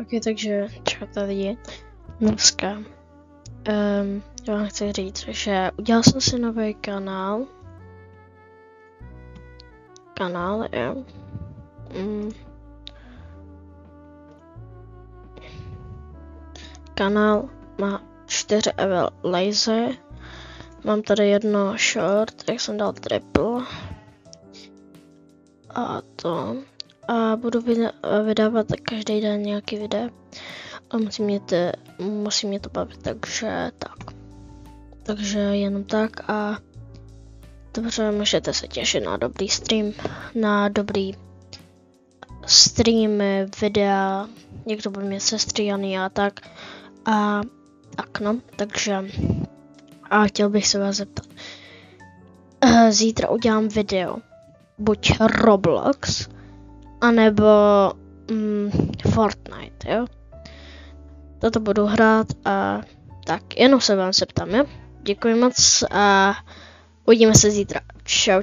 Ok, takže čau tady dneska. Já vám chci říct, že udělal jsem si nový kanál. Jo. Kanál má 4 laser. Mám tady jedno short, jak jsem dal triple. A budu vydávat každý den nějaký video. A musí mě to bavit, takže tak. Takže jenom tak a dobře, můžete se těšit na dobrý stream, videa, někdo bude mě sestříhaný a tak. A tak no, takže a chtěl bych se vás zeptat. Zítra udělám video, buď Roblox, anebo Fortnite, jo. Toto budu hrát a tak, jenom se vám zeptám, jo. Děkuji moc a uvidíme se zítra. Čau.